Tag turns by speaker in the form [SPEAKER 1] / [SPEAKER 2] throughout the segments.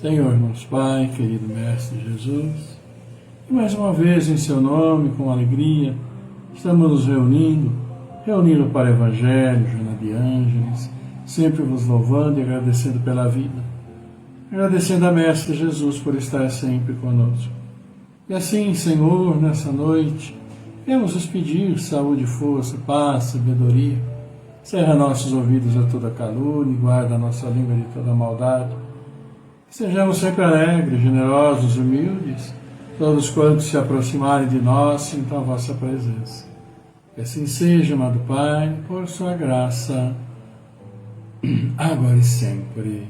[SPEAKER 1] Senhor, nosso Pai, querido Mestre Jesus, e mais uma vez em Seu nome, com alegria, estamos nos reunindo para o Evangelho, Joana de Ângeles, sempre vos louvando e agradecendo pela vida, agradecendo a Mestre Jesus por estar sempre conosco. E assim, Senhor, nessa noite, viemos vos pedir saúde, força, paz, sabedoria. Cerra nossos ouvidos a toda calúnia e guarda a nossa língua de toda maldade. Que sejamos sempre alegres, generosos, humildes, todos quantos se aproximarem de nós sintam a vossa presença. Que assim seja, amado Pai, por sua graça, agora e sempre.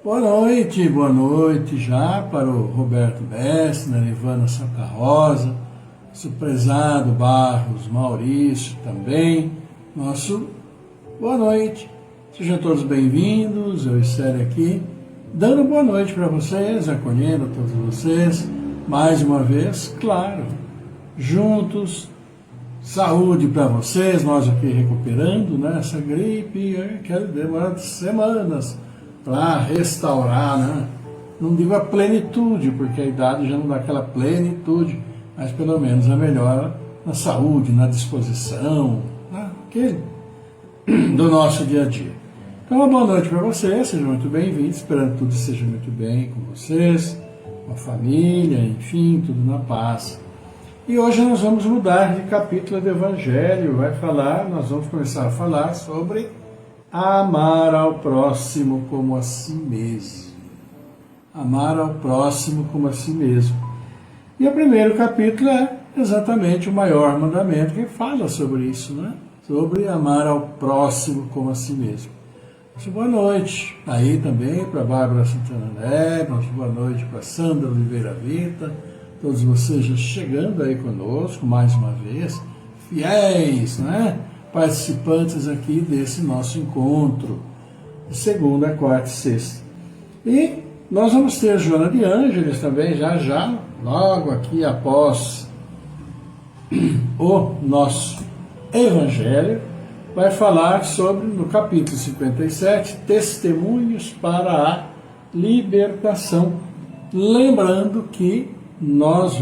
[SPEAKER 1] Boa noite já para o Roberto Bessner, Ivana Santa Rosa, nosso prezado Barros Maurício também, nosso boa noite. Sejam todos bem-vindos, eu estou aqui, dando boa noite para vocês, acolhendo a todos vocês, mais uma vez, claro, juntos, saúde para vocês, nós aqui recuperando, né, essa gripe, que demora semanas para restaurar, né? Não digo a plenitude, porque a idade já não dá aquela plenitude, mas pelo menos a melhora na saúde, na disposição, né? Do nosso dia a dia. Então, uma boa noite para vocês, sejam muito bem-vindos, esperando que tudo esteja muito bem com vocês, com a família, enfim, tudo na paz. E hoje nós vamos mudar de capítulo do Evangelho, nós vamos começar a falar sobre amar ao próximo como a si mesmo. Amar ao próximo como a si mesmo. E o primeiro capítulo é exatamente o maior mandamento que fala sobre isso, né? Sobre amar ao próximo como a si mesmo. Nossa boa noite aí também para Bárbara Santana André, nossa boa noite para Sandra Oliveira Vita, todos vocês já chegando aí conosco mais uma vez, fiéis, né? Participantes aqui desse nosso encontro, de segunda, quarta e sexta. E nós vamos ter Joana de Ângeles também, já, logo aqui após o nosso Evangelho, vai falar sobre, no capítulo 57, testemunhos para a libertação. Lembrando que nós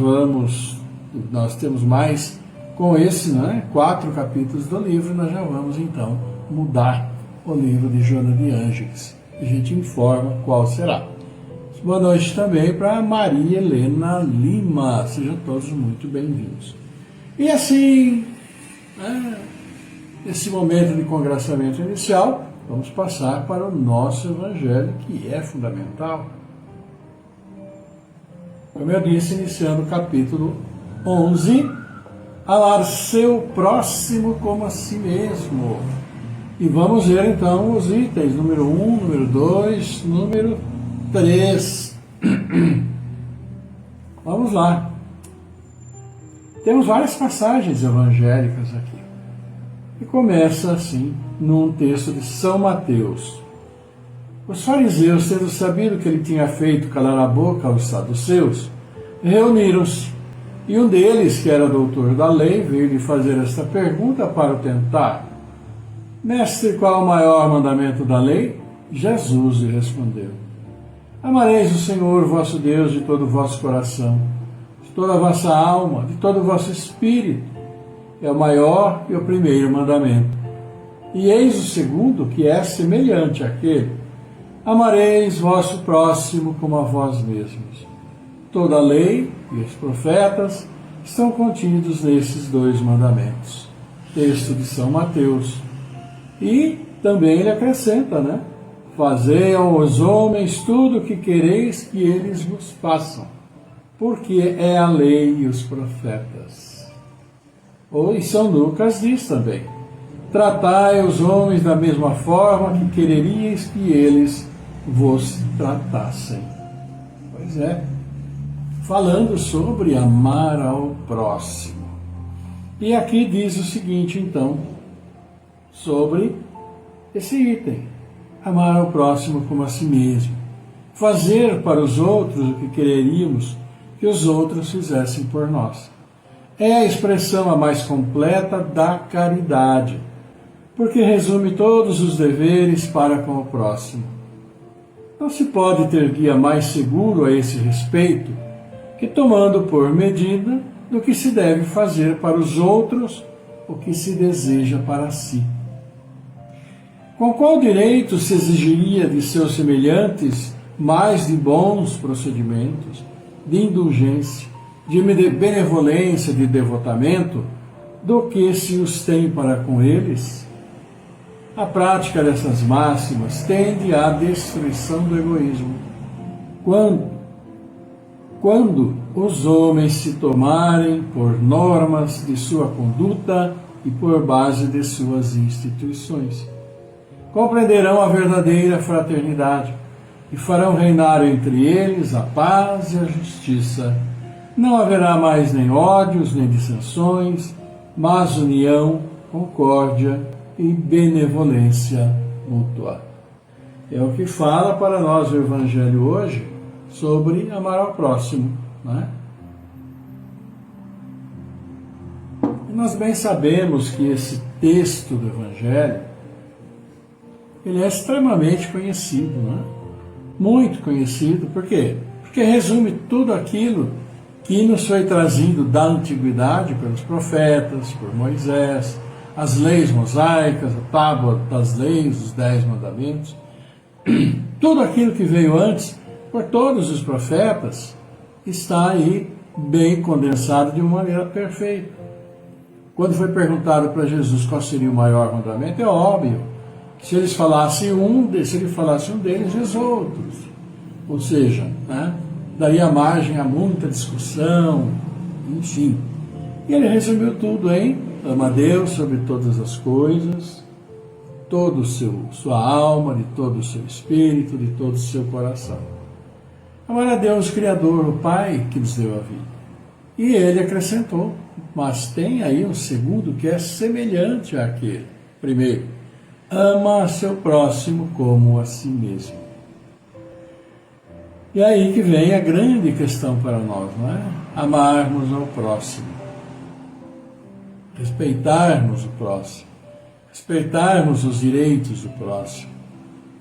[SPEAKER 1] temos mais, com esse, 4 capítulos do livro, nós já vamos então mudar o livro de Joana de Ângeles. A gente informa qual será. Boa noite também para Maria Helena Lima. Sejam todos muito bem-vindos. E assim, nesse momento de congraçamento inicial, vamos passar para o nosso Evangelho, que é fundamental. Como eu disse, iniciando o capítulo 11, amar seu próximo como a si mesmo. E vamos ver então os itens, número 1, número 2, número 3. Vamos lá. Temos várias passagens evangélicas aqui. E começa assim, num texto de São Mateus. Os fariseus, tendo sabido que ele tinha feito calar a boca aos saduceus, reuniram-se. E um deles, que era doutor da lei, veio lhe fazer esta pergunta para o tentar. Mestre, qual o maior mandamento da lei? Jesus lhe respondeu. Amareis o Senhor vosso Deus de todo o vosso coração, de toda a vossa alma, de todo o vosso espírito. É o maior e o primeiro mandamento. E eis o segundo, que é semelhante àquele. Amareis vosso próximo como a vós mesmos. Toda a lei e os profetas estão contidos nesses 2 mandamentos. Texto de São Mateus. E também ele acrescenta, Fazei aos homens tudo o que quereis que eles vos façam, porque é a lei e os profetas. Ou em São Lucas diz também, tratai os homens da mesma forma que quereríeis que eles vos tratassem. Pois é, falando sobre amar ao próximo. E aqui diz o seguinte, então, sobre esse item. Amar ao próximo como a si mesmo. Fazer para os outros o que quereríamos que os outros fizessem por nós. É a expressão a mais completa da caridade, porque resume todos os deveres para com o próximo. Não se pode ter guia mais seguro a esse respeito que tomando por medida do que se deve fazer para os outros o que se deseja para si. Com qual direito se exigiria de seus semelhantes mais de bons procedimentos, de indulgência, de benevolência, de devotamento, do que se os tem para com eles? A prática dessas máximas tende à destruição do egoísmo. Quando os homens se tomarem por normas de sua conduta e por base de suas instituições, compreenderão a verdadeira fraternidade e farão reinar entre eles a paz e a justiça. Não haverá mais nem ódios, nem dissensões, mas união, concórdia e benevolência mútua. É o que fala para nós o Evangelho hoje sobre amar ao próximo, não é? E nós bem sabemos que esse texto do Evangelho ele é extremamente conhecido, não é? Muito conhecido. Por quê? Porque resume tudo aquilo que nos foi trazido da antiguidade pelos profetas, por Moisés, as leis mosaicas, a tábua das leis, os 10 mandamentos, tudo aquilo que veio antes por todos os profetas está aí bem condensado de uma maneira perfeita. Quando foi perguntado para Jesus qual seria o maior mandamento, é óbvio que se ele falasse um deles, os outros. Ou seja, né, daria margem a muita discussão, enfim. E ele resumiu tudo em ama a Deus sobre todas as coisas, toda sua alma, de todo o seu espírito, de todo o seu coração. Amar a Deus, Criador, o Pai que nos deu a vida. E ele acrescentou, mas tem aí um segundo que é semelhante àquele. Primeiro, ama a seu próximo como a si mesmo. E aí que vem a grande questão para nós, não é? Amarmos ao próximo. Respeitarmos o próximo. Respeitarmos os direitos do próximo.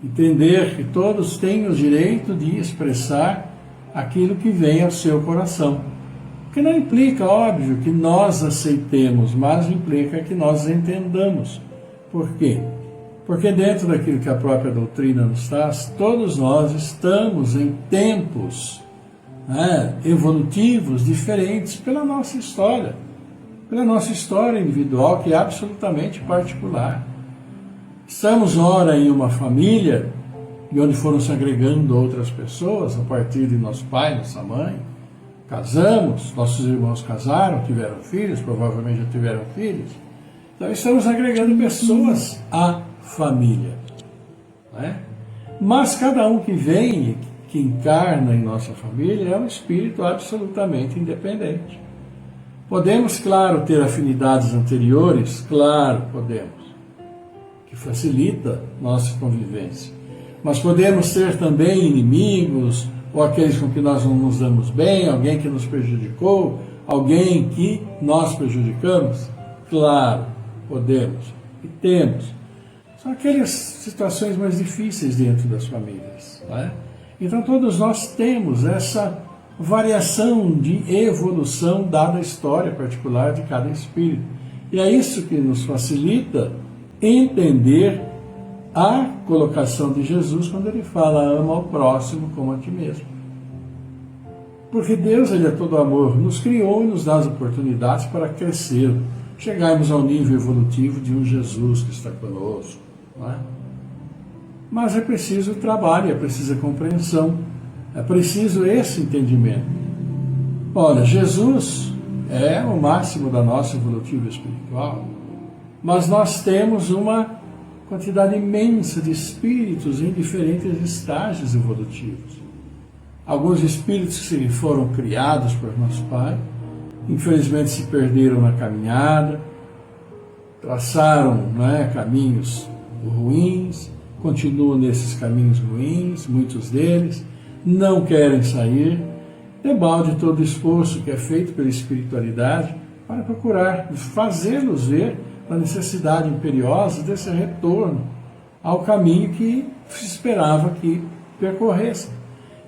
[SPEAKER 1] Entender que todos têm o direito de expressar aquilo que vem ao seu coração. Que não implica, óbvio, que nós aceitemos, mas implica que nós entendamos. Por quê? Porque dentro daquilo que a própria doutrina nos traz, todos nós estamos em tempos evolutivos diferentes pela nossa história individual, que é absolutamente particular. Estamos, ora, em uma família, e onde foram se agregando outras pessoas, a partir de nosso pai, nossa mãe, casamos, nossos irmãos casaram, tiveram filhos, provavelmente já tiveram filhos. Então estamos agregando pessoas à família. Não é? Mas cada um que vem, que encarna em nossa família, é um espírito absolutamente independente. Podemos, claro, ter afinidades anteriores, claro, podemos, que facilita nossa convivência. Mas podemos ter também inimigos, ou aqueles com que nós não nos damos bem, alguém que nos prejudicou, alguém que nós prejudicamos? Claro, podemos e temos. São aquelas situações mais difíceis dentro das famílias. Não é? Então todos nós temos essa variação de evolução dada a história particular de cada espírito. E é isso que nos facilita entender a colocação de Jesus quando ele fala ama ao próximo como a ti mesmo. Porque Deus, ele é todo amor, nos criou e nos dá as oportunidades para crescer, chegarmos ao nível evolutivo de um Jesus que está conosco. Não é? Mas é preciso trabalho, é preciso compreensão, é preciso esse entendimento. Olha, Jesus é o máximo da nossa evolutiva espiritual, mas nós temos uma quantidade imensa de espíritos em diferentes estágios evolutivos. Alguns espíritos que foram criados por nosso Pai, infelizmente se perderam na caminhada, traçaram caminhos ruins, continuam nesses caminhos ruins, muitos deles, não querem sair, debalde todo o esforço que é feito pela espiritualidade para procurar fazê-los ver a necessidade imperiosa desse retorno ao caminho que se esperava que percorressem.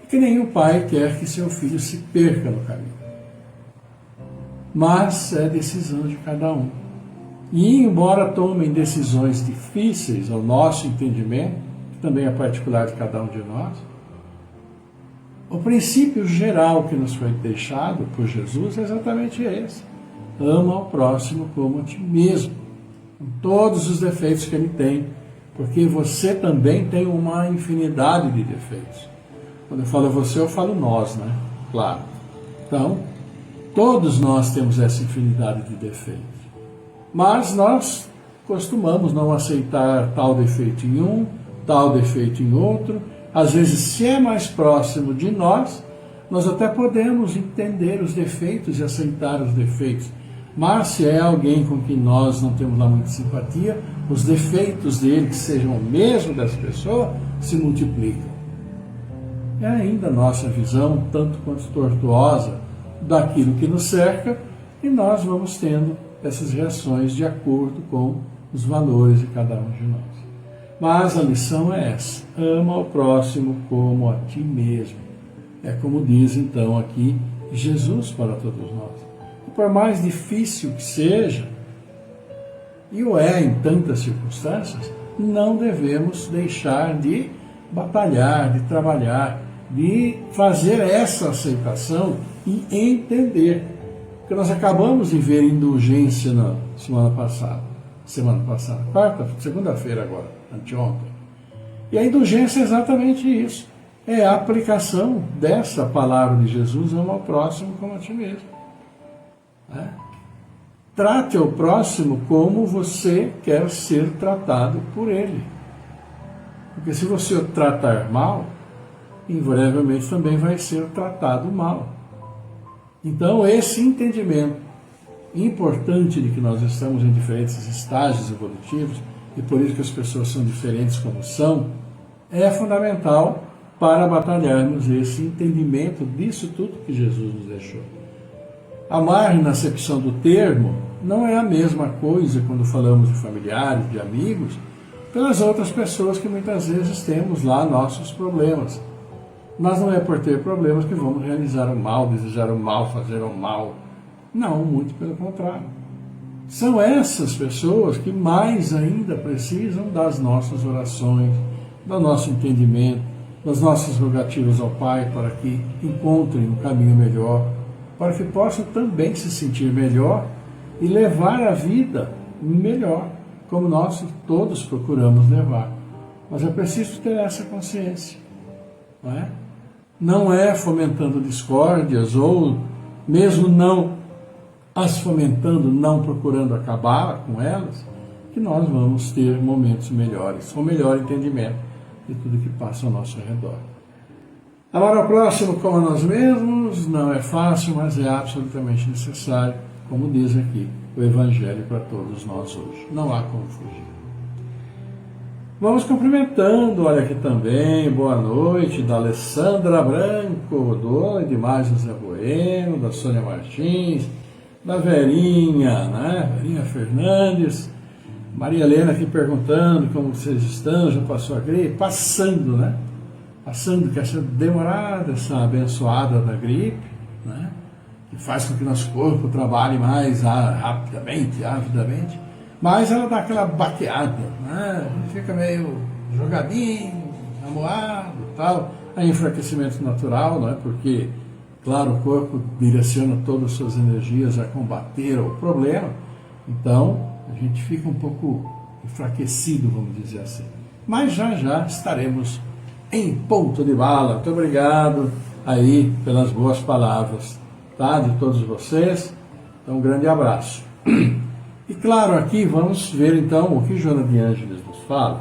[SPEAKER 1] E que nenhum pai quer que seu filho se perca no caminho. Mas é decisão de cada um. E embora tomem decisões difíceis ao nosso entendimento, que também é particular de cada um de nós, o princípio geral que nos foi deixado por Jesus é exatamente esse. Ama ao próximo como a ti mesmo, com todos os defeitos que ele tem, porque você também tem uma infinidade de defeitos. Quando eu falo você, eu falo nós, né? Claro. Então, todos nós temos essa infinidade de defeitos. Mas nós costumamos não aceitar tal defeito em um, tal defeito em outro. Às vezes, se é mais próximo de nós, nós até podemos entender os defeitos e aceitar os defeitos. Mas se é alguém com quem nós não temos lá muita simpatia, os defeitos dele, que sejam o mesmo dessa pessoa, se multiplicam. É ainda a nossa visão, tanto quanto tortuosa, daquilo que nos cerca, e nós vamos tendo essas reações de acordo com os valores de cada um de nós. Mas a lição é essa: ama ao próximo como a ti mesmo. É como diz então aqui Jesus para todos nós. E por mais difícil que seja, e o é em tantas circunstâncias, não devemos deixar de batalhar, de trabalhar, de fazer essa aceitação e entender. Porque nós acabamos de ver indulgência na semana passada, segunda-feira agora, anteontem. E a indulgência é exatamente isso. É a aplicação dessa palavra de Jesus: ama ao próximo como a ti mesmo. Trate o próximo como você quer ser tratado por ele. Porque se você o tratar mal, invariavelmente também vai ser tratado mal. Então, esse entendimento importante de que nós estamos em diferentes estágios evolutivos, e por isso que as pessoas são diferentes como são, é fundamental para batalharmos esse entendimento disso tudo que Jesus nos deixou. Amar, na acepção do termo, não é a mesma coisa quando falamos de familiares, de amigos, pelas outras pessoas que muitas vezes temos lá nossos problemas. Mas não é por ter problemas que vamos realizar o mal, desejar o mal, fazer o mal. Não, muito pelo contrário. São essas pessoas que mais ainda precisam das nossas orações, do nosso entendimento, das nossas rogativas ao Pai para que encontrem um caminho melhor, para que possam também se sentir melhor e levar a vida melhor, como nós todos procuramos levar. Mas é preciso ter essa consciência, não é? Não é fomentando discórdias ou mesmo não as fomentando, não procurando acabar com elas, que nós vamos ter momentos melhores, ou melhor entendimento de tudo que passa ao nosso redor. Amar ao próximo como a nós mesmos não é fácil, mas é absolutamente necessário, como diz aqui o Evangelho para todos nós hoje. Não há como fugir. Vamos cumprimentando, olha aqui também, boa noite, da Alessandra Branco, do Edmar José Bueno, da Sônia Martins, da Verinha, né? Verinha Fernandes, Maria Helena aqui perguntando como vocês estão, já passou a gripe? Passando, né? Passando, que essa demorada, essa abençoada da gripe, né? Que faz com que nosso corpo trabalhe mais rapidamente, avidamente, mas ela dá aquela baqueada, né? A gente fica meio jogadinho, amoado e tal. É enfraquecimento natural, não é? Porque, claro, o corpo direciona todas as suas energias a combater o problema, então a gente fica um pouco enfraquecido, vamos dizer assim. Mas já estaremos em ponto de bala. Muito obrigado aí pelas boas palavras, tá? De todos vocês. Então, um grande abraço. E claro, aqui vamos ver então o que Joana de Ângeles nos fala,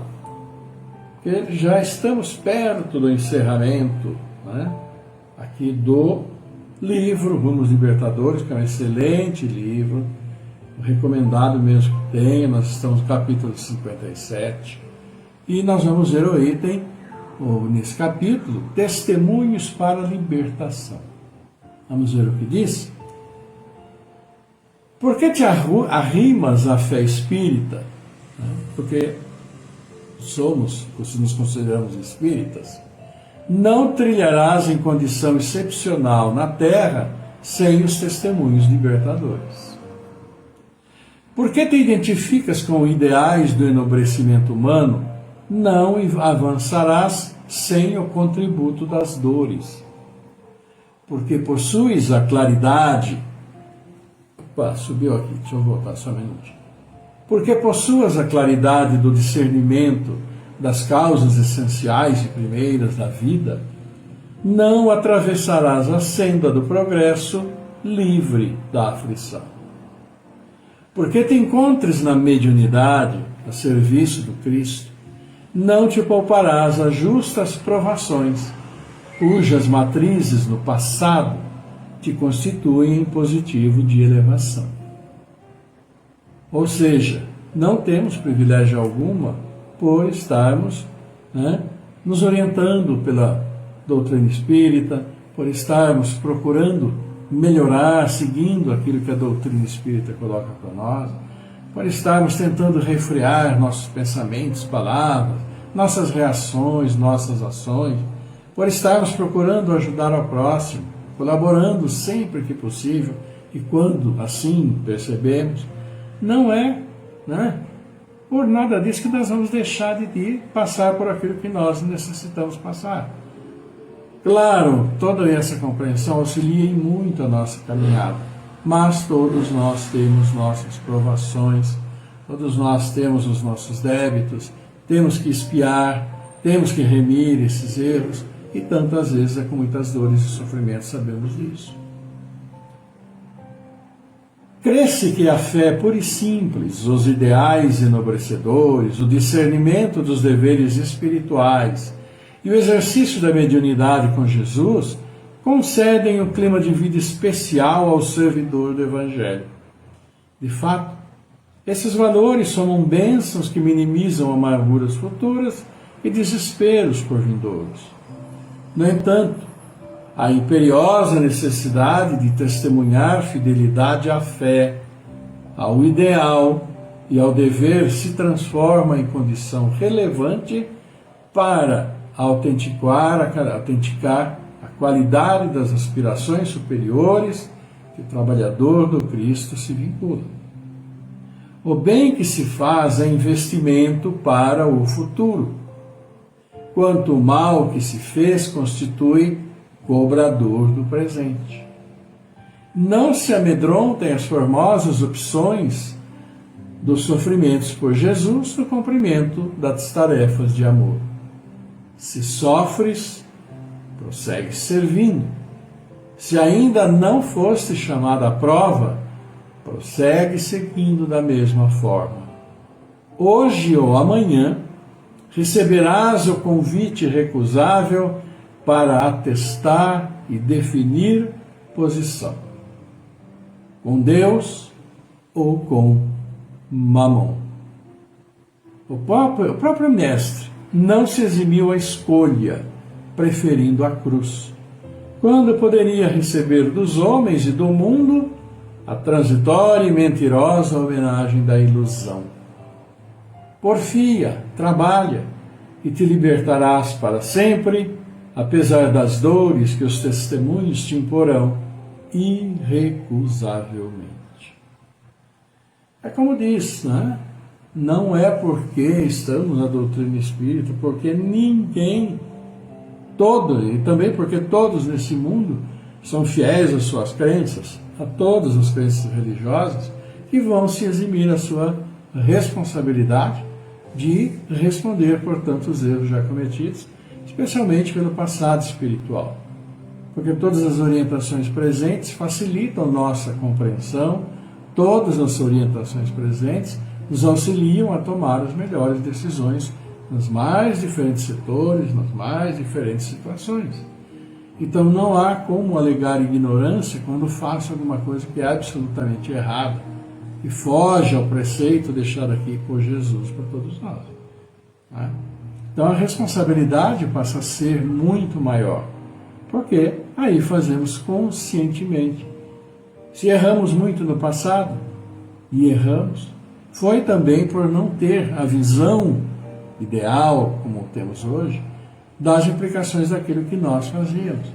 [SPEAKER 1] que já estamos perto do encerramento, né? Aqui do livro Rumos Libertadores, que é um excelente livro, recomendado mesmo que tenha. Nós estamos no capítulo 57 e nós vamos ver o item, nesse capítulo, Testemunhos para a Libertação. Vamos ver o que diz? Por que te arrimas à fé espírita? Porque somos, se nos consideramos espíritas, não trilharás em condição excepcional na terra sem os testemunhos libertadores. Por que te identificas com ideais do enobrecimento humano, não avançarás sem o contributo das dores. Porque possuis a claridade... Opa, subiu aqui, deixa eu voltar só um minutinho. Porque possuas a claridade do discernimento das causas essenciais e primeiras da vida, não atravessarás a senda do progresso livre da aflição. Porque te encontres na mediunidade, a serviço do Cristo, não te pouparás as justas provações, cujas matrizes no passado te constituem positivo de elevação. Ou seja, não temos privilégio alguma por estarmos nos orientando pela doutrina espírita, por estarmos procurando melhorar, seguindo aquilo que a doutrina espírita coloca para nós, por estarmos tentando refrear nossos pensamentos, palavras, nossas reações, nossas ações, por estarmos procurando ajudar ao próximo, colaborando sempre que possível e quando assim percebemos, não é por nada disso que nós vamos deixar de passar por aquilo que nós necessitamos passar. Claro, toda essa compreensão auxilia muito a nossa caminhada, mas todos nós temos nossas provações, todos nós temos os nossos débitos, temos que expiar, temos que remir esses erros, e tantas vezes é com muitas dores e sofrimentos sabemos disso. Cresce que a fé pura e simples, os ideais enobrecedores, o discernimento dos deveres espirituais e o exercício da mediunidade com Jesus concedem um clima de vida especial ao servidor do Evangelho. De fato, esses valores somam bênçãos que minimizam amarguras futuras e desesperos por vindouros. No entanto, a imperiosa necessidade de testemunhar fidelidade à fé, ao ideal e ao dever se transforma em condição relevante para autenticar a qualidade das aspirações superiores que o trabalhador do Cristo se vincula. O bem que se faz é investimento para o futuro, quanto o mal que se fez constitui cobrador do presente. Não se amedrontem as formosas opções dos sofrimentos por Jesus no cumprimento das tarefas de amor. Se sofres, prossegue servindo. Se ainda não foste chamado à prova, prossegue seguindo da mesma forma. Hoje ou amanhã, receberás o convite recusável para atestar e definir posição, com Deus ou com Mamon. O próprio Mestre não se eximiu à escolha, preferindo a cruz, quando poderia receber dos homens e do mundo a transitória e mentirosa homenagem da ilusão. Porfia, trabalha, e te libertarás para sempre, apesar das dores que os testemunhos te imporão, irrecusavelmente. É como diz, não é porque estamos na doutrina espírita, porque ninguém, e também porque todos nesse mundo são fiéis às suas crenças, a todas as crenças religiosas, que vão se eximir a sua responsabilidade de responder por tantos erros já cometidos, especialmente pelo passado espiritual. Porque todas as orientações presentes facilitam nossa compreensão, todas as orientações presentes nos auxiliam a tomar as melhores decisões nos mais diferentes setores, nas mais diferentes situações. Então não há como alegar ignorância quando faço alguma coisa que é absolutamente errada e foge ao preceito deixado aqui por Jesus para todos nós. Então a responsabilidade passa a ser muito maior, porque aí fazemos conscientemente. Se erramos muito no passado, e erramos, foi também por não ter a visão ideal, como temos hoje, das implicações daquilo que nós fazíamos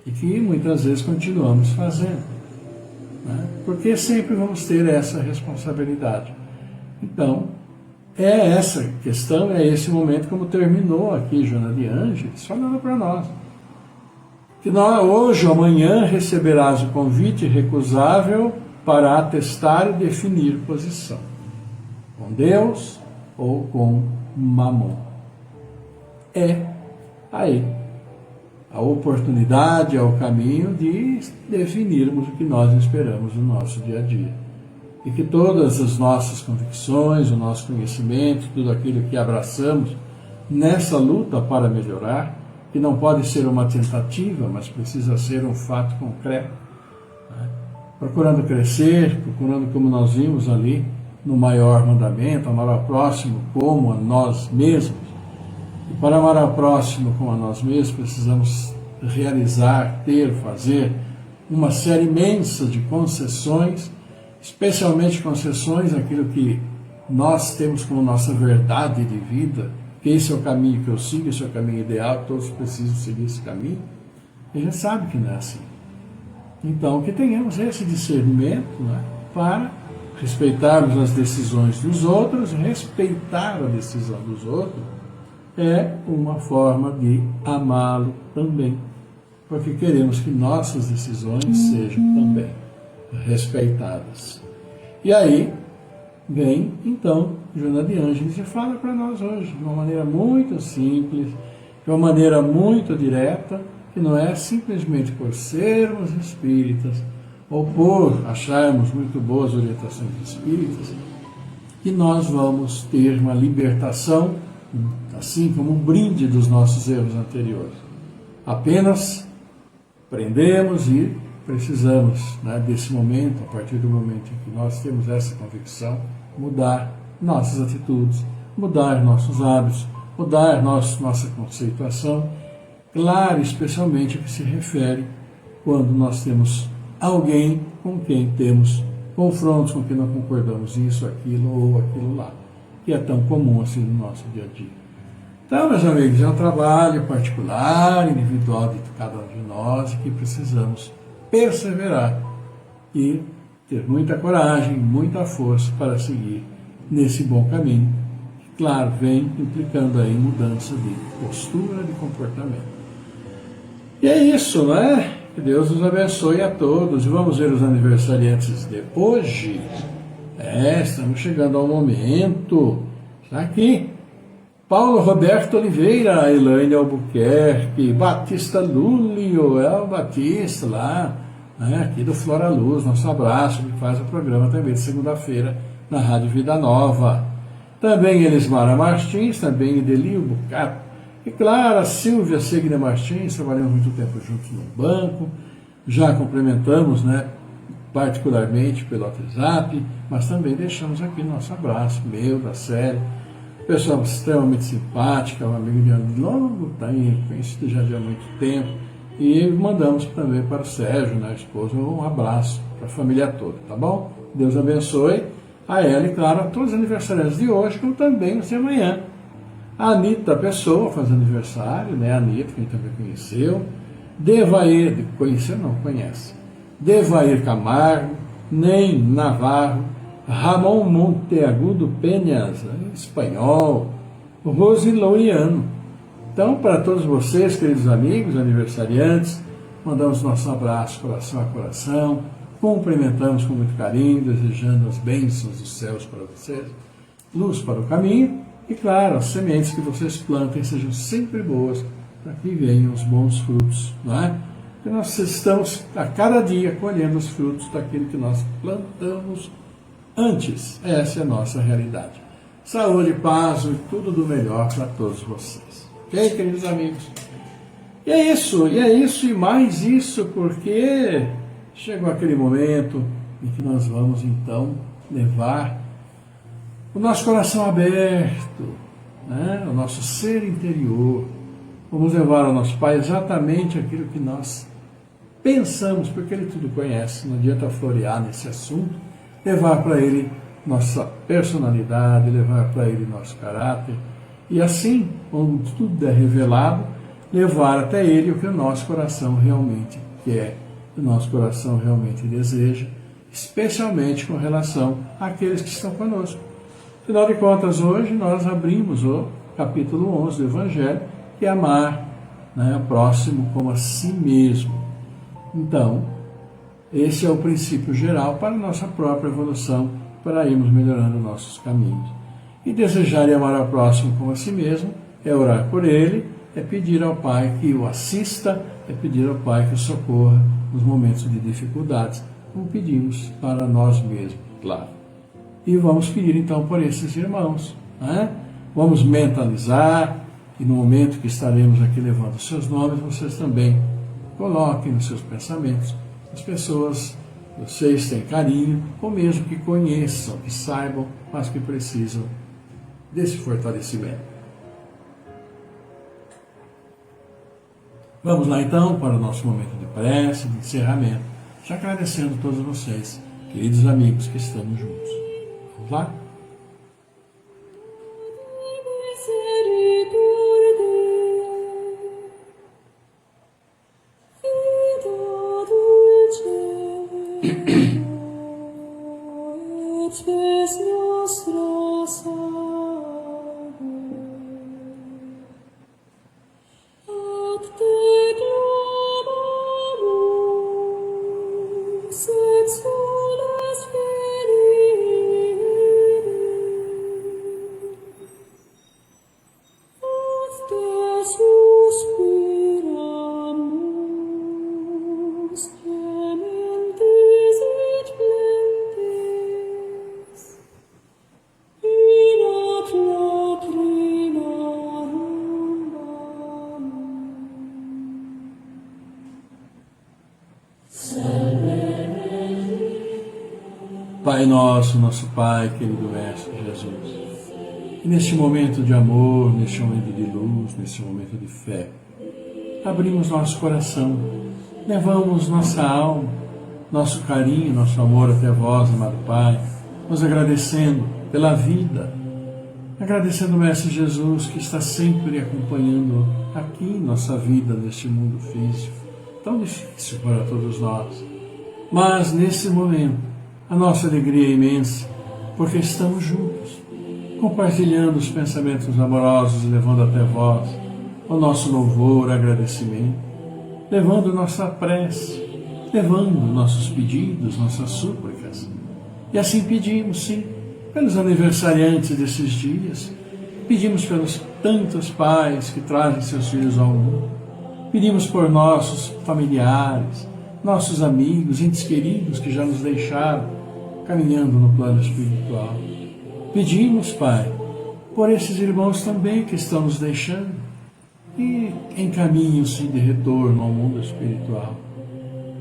[SPEAKER 1] e que muitas vezes continuamos fazendo, né? Porque sempre vamos ter essa responsabilidade. Então, é essa questão, é esse momento como terminou aqui Joana de Ângeles, falando para nós. Que nós, hoje ou amanhã receberás o convite irrecusável para atestar e definir posição. Com Deus ou com Mamon. É aí a oportunidade, é o caminho de definirmos o que nós esperamos no nosso dia a dia. E que todas as nossas convicções, o nosso conhecimento, tudo aquilo que abraçamos nessa luta para melhorar, que não pode ser uma tentativa, mas precisa ser um fato concreto, né? Procurando crescer, procurando, como nós vimos ali, no maior mandamento, amar ao próximo como a nós mesmos. E para amar ao próximo como a nós mesmos, precisamos realizar, ter, fazer uma série imensa de concessões, especialmente concessões àquilo que nós temos como nossa verdade de vida, que esse é o caminho que eu sigo, esse é o caminho ideal, todos precisam seguir esse caminho. E a gente sabe que não é assim. Então, que tenhamos esse discernimento, né, para respeitarmos as decisões dos outros, respeitar a decisão dos outros, é uma forma de amá-lo também, porque queremos que nossas decisões sejam também respeitadas. E aí vem, então, Joana de Ângeles e fala para nós hoje, de uma maneira muito simples, de uma maneira muito direta, que não é simplesmente por sermos espíritas, ou por acharmos muito boas orientações espíritas, que nós vamos ter uma libertação, assim como um brinde dos nossos erros anteriores. Apenas aprendemos e precisamos, né, desse momento, a partir do momento em que nós temos essa convicção, mudar nossas atitudes, mudar nossos hábitos, mudar nossa conceituação, claro, especialmente o que se refere quando nós temos alguém com quem temos confrontos, com quem não concordamos isso, aquilo ou aquilo lá, que é tão comum assim no nosso dia a dia. Então, meus amigos, é um trabalho particular, individual de cada um de nós, e que precisamos perseverar e ter muita coragem, muita força para seguir nesse bom caminho, que, claro, vem implicando aí mudança de postura, de comportamento. E é isso, né? Que Deus nos abençoe a todos. E vamos ver os aniversariantes de hoje. Estamos chegando ao momento. Está aqui. Paulo Roberto Oliveira, Elaine Albuquerque, Batista Lúlio, é o Batista lá, né, aqui do Flora Luz, nosso abraço, que faz o programa também de segunda-feira na Rádio Vida Nova. Também Elismara Martins, também Idelio Bucato. E claro, a Silvia Segna Martins, trabalhamos muito tempo juntos no banco, já complementamos, né, particularmente pelo WhatsApp, mas também deixamos aqui nosso abraço, meu, da série. Pessoa extremamente simpática, uma amiga de longo tempo, conhecida já de há muito tempo. E mandamos também para o Sérgio, né, a esposa, um abraço para a família toda, tá bom? Deus abençoe a ela e, claro, a todos os aniversariantes de hoje, como também os de amanhã. A Anitta Pessoa faz aniversário, né? A Anitta, que a gente também conheceu. Devair, conheceu não, conhece. Devair Camargo, Nem Navarro, Ramon Monteagudo Penhas, espanhol, Rose Loiano. Então, para todos vocês, queridos amigos, aniversariantes, mandamos nosso abraço, coração a coração, cumprimentamos com muito carinho, desejando as bênçãos dos céus para vocês, luz para o caminho, e claro, as sementes que vocês plantem sejam sempre boas, para que venham os bons frutos, não é? Porque nós estamos a cada dia colhendo os frutos daquilo que nós plantamos antes. Essa é a nossa realidade. Saúde, paz e tudo do melhor para todos vocês. Ok, queridos amigos? E é isso e mais isso, porque chegou aquele momento em que nós vamos então levar o nosso coração aberto, né? O nosso ser interior. Vamos levar ao nosso Pai exatamente aquilo que nós pensamos, porque Ele tudo conhece, não adianta florear nesse assunto, levar para Ele nossa personalidade, levar para Ele nosso caráter, E assim, quando tudo é revelado, levar até Ele o que o nosso coração realmente quer, o nosso coração realmente deseja, especialmente com relação àqueles que estão conosco. Afinal de contas, hoje nós abrimos o capítulo 11 do Evangelho, que é amar, né, o próximo como a si mesmo. Então, esse é o princípio geral para a nossa própria evolução, para irmos melhorando nossos caminhos. E desejar e amar ao próximo como a si mesmo é orar por ele, é pedir ao Pai que o assista, é pedir ao Pai que o socorra nos momentos de dificuldades, como pedimos para nós mesmos, claro. E vamos pedir então por esses irmãos, né? Vamos mentalizar, e no momento que estaremos aqui levando os seus nomes, vocês também coloquem nos seus pensamentos as pessoas que vocês têm carinho, ou mesmo que conheçam, que saibam, mas que precisam desse fortalecimento. Vamos lá então para o nosso momento de prece, de encerramento, já agradecendo a todos vocês, queridos amigos que estamos juntos. Vamos lá? Pai nosso, nosso Pai, querido Mestre Jesus, e neste momento de amor, neste momento de luz, neste momento de fé, abrimos nosso coração, levamos nossa alma, nosso carinho, nosso amor até vós, amado Pai, nos agradecendo pela vida, agradecendo o Mestre Jesus que está sempre acompanhando aqui nossa vida neste mundo físico, tão difícil para todos nós. Mas nesse momento, a nossa alegria é imensa, porque estamos juntos, compartilhando os pensamentos amorosos e levando até vós o nosso louvor, agradecimento, levando nossa prece, levando nossos pedidos, nossas súplicas. E assim pedimos, sim, pelos aniversariantes desses dias, pedimos pelos tantos pais que trazem seus filhos ao mundo, pedimos por nossos familiares, nossos amigos, entes queridos que já nos deixaram, caminhando no plano espiritual. Pedimos, Pai, por esses irmãos também que estão nos deixando e em caminho-se de retorno ao mundo espiritual.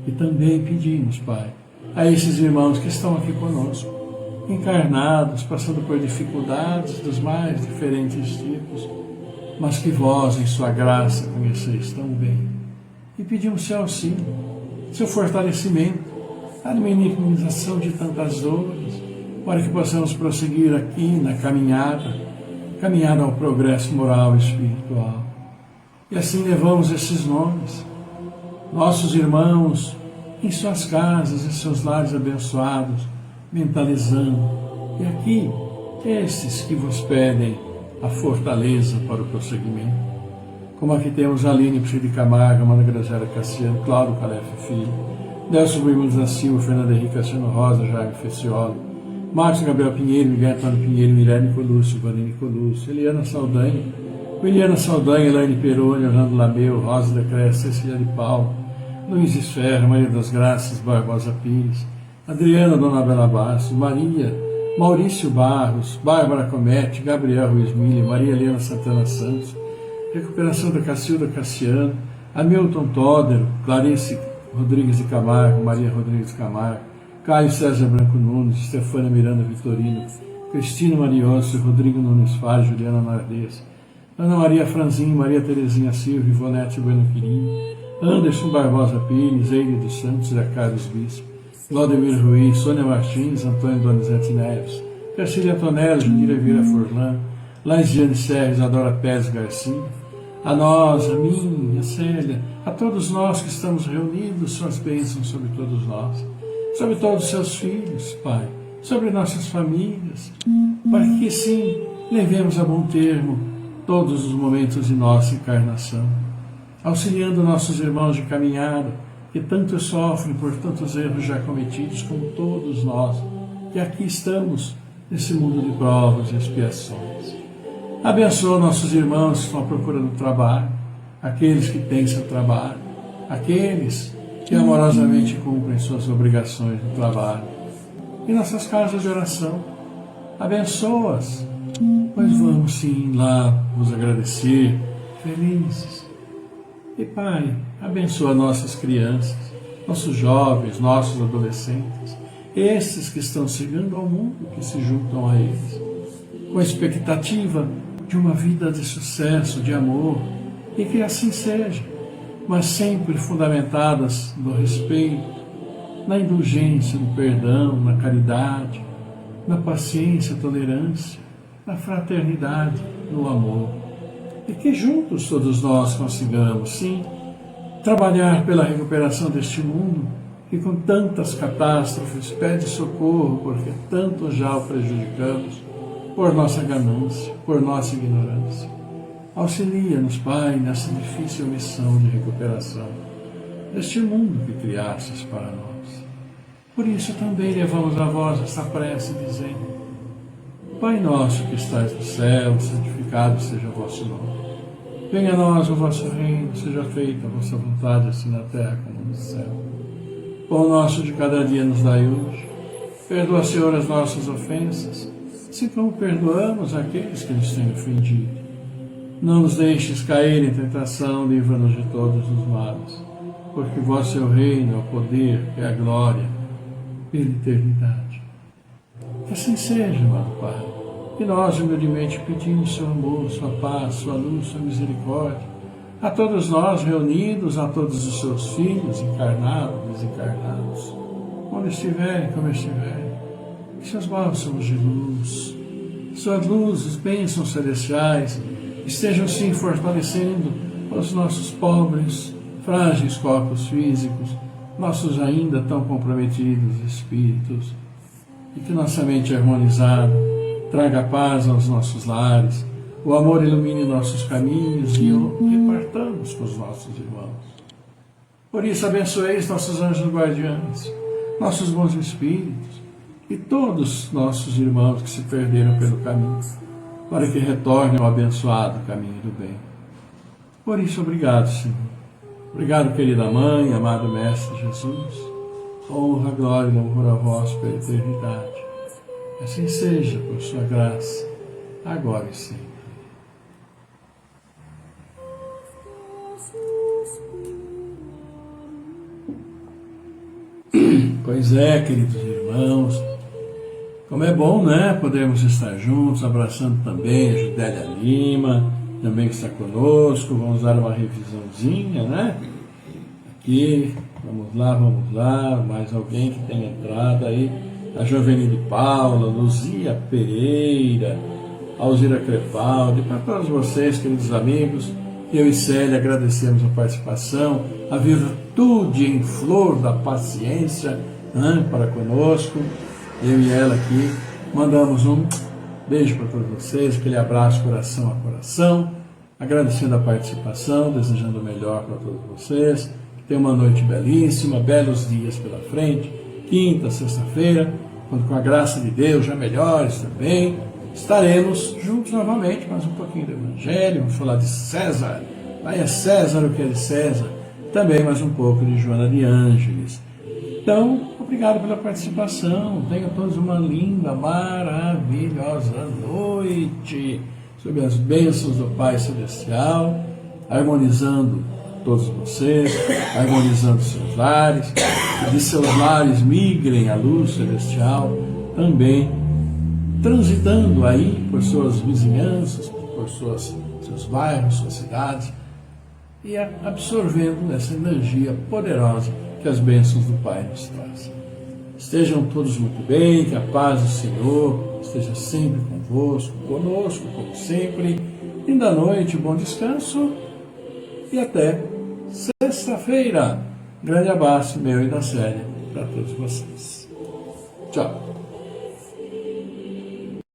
[SPEAKER 1] E também pedimos, Pai, a esses irmãos que estão aqui conosco, encarnados, passando por dificuldades dos mais diferentes tipos, mas que vós, em sua graça, conheceis tão bem. E pedimos seu auxílio, seu fortalecimento, a minimização de tantas dores, para que possamos prosseguir aqui na caminhada ao progresso moral e espiritual. E assim levamos esses nomes, nossos irmãos, em suas casas, em seus lares abençoados, mentalizando. E aqui, esses que vos pedem a fortaleza para o prosseguimento. Como aqui temos a Aline Priscila de Camargo, Amanda Graziela Cassiano, Cláudio Calef Filho, Nelson Raimundo da Silva, Fernanda Henrique Cassiano Rosa, Jaime Fecioli, Márcio Gabriel Pinheiro, Miguel Antônio Pinheiro, Mirelle Nicolúcio, Vani Nicolúcio, Eliana Saldanha, Williana Saldanha, Elaine Peroni, Orlando Lameu, Rosa da Cresce, Cecília de Paulo, Luiz Esferra, Maria das Graças, Barbosa Pires, Adriana Dona Bela Bastos, Maria, Maurício Barros, Bárbara Comete, Gabriel Ruiz Mille, Maria Helena Santana Santos, Recuperação da Cacilda Cassiano, Hamilton Tódero, Clarice Rodrigues de Camargo, Maria Rodrigues de Camargo, Caio César Branco Nunes, Stefânia Miranda Vitorino, Cristina Mariossi, Rodrigo Nunes Faro, Juliana Nardes, Ana Maria Franzin, Maria Terezinha Silva, Ivonete Bueno Quirinho, Anderson Barbosa Pires, Eire dos Santos, Zé Carlos Bispo, Vladimir Ruiz, Sônia Martins, Antônio Donizete Neves, Cecília Tonelli, Judira Vieira Forlan, Laisiane Serres, a Dora Pérez Garcia, a nós, a mim, a Célia, a todos nós que estamos reunidos, suas bênçãos sobre todos nós, sobre todos os seus filhos, Pai, sobre nossas famílias, para que sim, levemos a bom termo todos os momentos de nossa encarnação, auxiliando nossos irmãos de caminhada, que tanto sofrem por tantos erros já cometidos, como todos nós, que aqui estamos nesse mundo de provas e expiações. Abençoa nossos irmãos que estão à procura do trabalho, aqueles que têm seu trabalho, aqueles que amorosamente cumprem suas obrigações no trabalho, e nossas casas de oração. Abençoa-as, pois vamos sim lá vos agradecer, felizes. E Pai, abençoa nossas crianças, nossos jovens, nossos adolescentes, esses que estão chegando ao mundo, que se juntam a eles, com a expectativa de uma vida de sucesso, de amor, e que assim seja, mas sempre fundamentadas no respeito, na indulgência, no perdão, na caridade, na paciência, tolerância, na fraternidade, no amor. E que juntos todos nós consigamos, sim, trabalhar pela recuperação deste mundo que com tantas catástrofes pede socorro porque tanto já o prejudicamos por nossa ganância, por nossa ignorância. Auxilia-nos, Pai, nessa difícil missão de recuperação deste mundo que criastes para nós. Por isso também levamos a vós esta prece dizendo: Pai nosso que estais no céu, santificado seja o vosso nome. Venha a nós o vosso reino, seja feita a vossa vontade, assim na terra como no céu. Pão nosso de cada dia nos dai hoje. Perdoa, Senhor, as nossas ofensas, assim como perdoamos aqueles que nos têm ofendido. Não nos deixes cair em tentação, livra-nos de todos os males, porque vosso é o reino, é o poder, é a glória, pela eternidade. Que assim seja, amado Pai. E nós humildemente pedimos seu amor, sua paz, sua luz, sua misericórdia, a todos nós reunidos, a todos os seus filhos, encarnados, desencarnados, onde estiverem, como estiverem, que seus bálsamos de luz, suas luzes, bênçãos celestiais, estejam sim fortalecendo os nossos pobres, frágeis corpos físicos, nossos ainda tão comprometidos espíritos, e que nossa mente harmonizada traga paz aos nossos lares, o amor ilumine nossos caminhos e o repartamos com os nossos irmãos. Por isso, abençoeis nossos anjos guardiães, nossos bons espíritos e todos nossos irmãos que se perderam pelo caminho, para que retornem ao abençoado caminho do bem. Por isso, obrigado, Senhor. Obrigado, querida Mãe, amado Mestre Jesus. Honra, glória e louvor a vós pela eternidade. Assim seja, por sua graça, agora e sempre. Pois é, queridos irmãos, como é bom, né, podermos estar juntos, abraçando também a Judélia Lima, também que está conosco. Vamos dar uma revisãozinha, né? Aqui, vamos lá, mais alguém que tenha entrado aí, a Jovenile Paula, Luzia Pereira, Alzira Crepaldi, para todos vocês, queridos amigos, eu e Célia agradecemos a participação, a virtude em flor da paciência, né, para conosco, eu e ela aqui, mandamos um beijo para todos vocês, aquele abraço coração a coração, agradecendo a participação, desejando o melhor para todos vocês, que tenham uma noite belíssima, belos dias pela frente, quinta, sexta-feira, quando com a graça de Deus, já melhores também, estaremos juntos novamente, mais um pouquinho do Evangelho, vamos falar de César, aí é César o que é de César, também mais um pouco de Joana de Ângeles. Então, obrigado pela participação, tenham todos uma linda, maravilhosa noite, sob as bênçãos do Pai Celestial, harmonizando todos vocês, harmonizando seus lares, que de seus lares migrem a luz celestial, também transitando aí por suas vizinhanças, por seus bairros, suas cidades, e absorvendo essa energia poderosa que as bênçãos do Pai nos trazem. Estejam todos muito bem, que a paz do Senhor esteja sempre convosco, conosco, como sempre. Linda noite, bom descanso e até sexta-feira. Grande abraço meu e da Célia para todos vocês. Tchau.